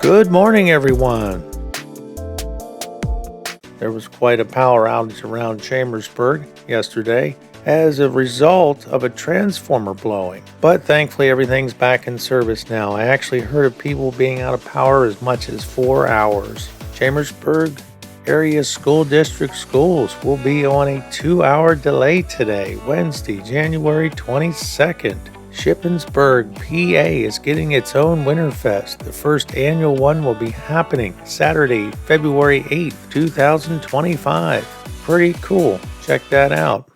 Good morning, everyone. There was quite a power outage around Chambersburg yesterday as a result of a transformer blowing. But thankfully, everything's back in service now. I actually heard of people being out of power as much as 4 hours. Chambersburg Area School District schools will be on a 2-hour delay today, Wednesday, January 22nd. Shippensburg, PA is getting its own Winterfest. The first annual one will be happening Saturday, February 8th, 2025. Pretty cool. Check that out.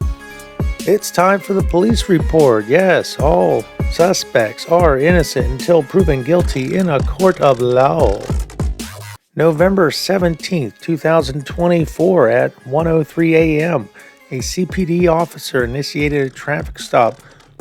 It's time for the police report. Yes, all suspects are innocent until proven guilty in a court of law. November 17th, 2024 at 1:03 a.m., a CPD officer initiated a traffic stop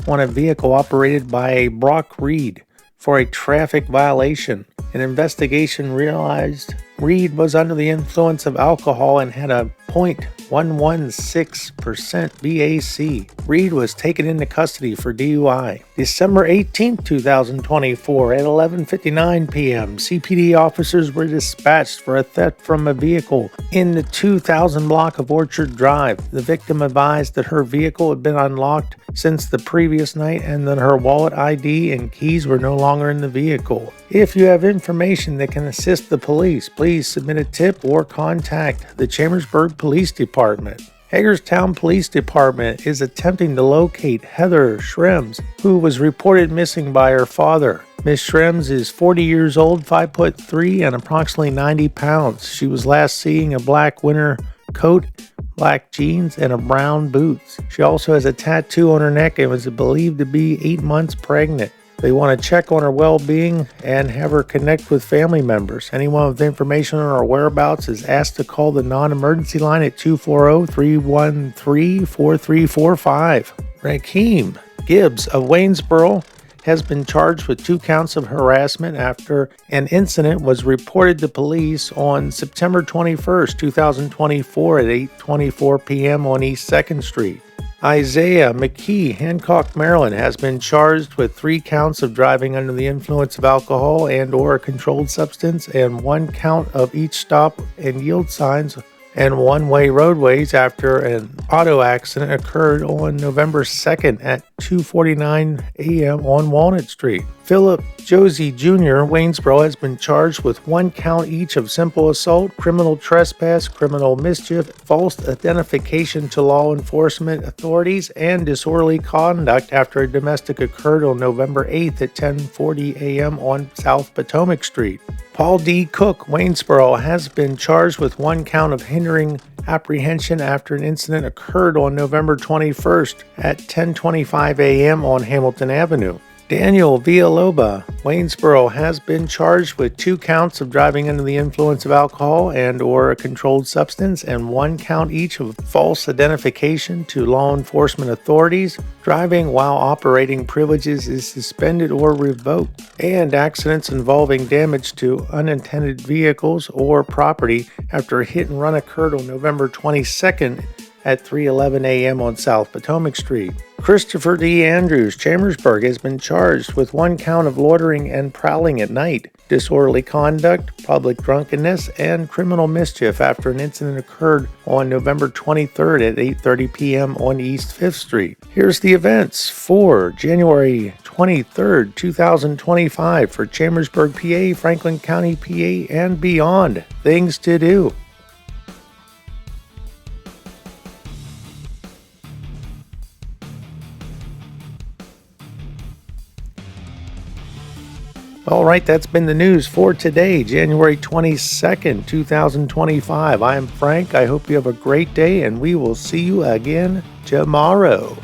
on a vehicle operated by a Brock Reed for a traffic violation. An investigation realized Reed was under the influence of alcohol and had a .116% BAC. Reed was taken into custody for DUI. December 18, 2024 at 11:59 p.m., CPD officers were dispatched for a theft from a vehicle in the 2000 block of Orchard Drive. The victim advised that her vehicle had been unlocked since the previous night and that her wallet, ID, and keys were no longer in the vehicle. If you have information that can assist the police, please submit a tip or contact the Chambersburg Police Department. Hagerstown Police Department is attempting to locate Heather Schrems, who was reported missing by her father. Miss Schrems is 40 years old, 5'3", and approximately 90 pounds. She was last seen in a black winter coat, black jeans, and a brown boots. She also has a tattoo on her neck and was believed to be 8 months pregnant. They want to check on her well-being and have her connect with family members. Anyone with information on her whereabouts is asked to call the non-emergency line at 240-313-4345. Rakeem Gibbs of Waynesboro has been charged with 2 counts of harassment after an incident was reported to police on September 21st, 2024 at 8:24 p.m. on East 2nd Street. Isaiah McKee, Hancock, Maryland, has been charged with 3 counts of driving under the influence of alcohol and/or a controlled substance and 1 count of each stop and yield signs and one-way roadways after an auto accident occurred on November 2nd at 2:49 a.m. on Walnut Street. Philip Josie Jr., Waynesboro, has been charged with 1 count each of simple assault, criminal trespass, criminal mischief, false identification to law enforcement authorities, and disorderly conduct after a domestic occurred on November 8th at 10:40 a.m. on South Potomac Street. Paul D. Cook, Waynesboro, has been charged with 1 count of hindering apprehension after an incident occurred on November 21st at 10:25 a.m. on Hamilton Avenue. Daniel Villalobos, Waynesboro, has been charged with 2 counts of driving under the influence of alcohol and/or a controlled substance and 1 count each of false identification to law enforcement authorities. Driving while operating privileges is suspended or revoked, and accidents involving damage to unintended vehicles or property after a hit and run occurred on November 22nd at 3:11 a.m. on South Potomac Street. Christopher D. Andrews, Chambersburg, has been charged with 1 count of loitering and prowling at night, disorderly conduct, public drunkenness, and criminal mischief after an incident occurred on November 23rd at 8:30 p.m. on East 5th Street. Here's the events for January 23rd, 2025 for Chambersburg, PA, Franklin County, PA, and beyond. Things to do. All right, that's been the news for today, January 22nd, 2025. I am Frank. I hope you have a great day, and we will see you again tomorrow.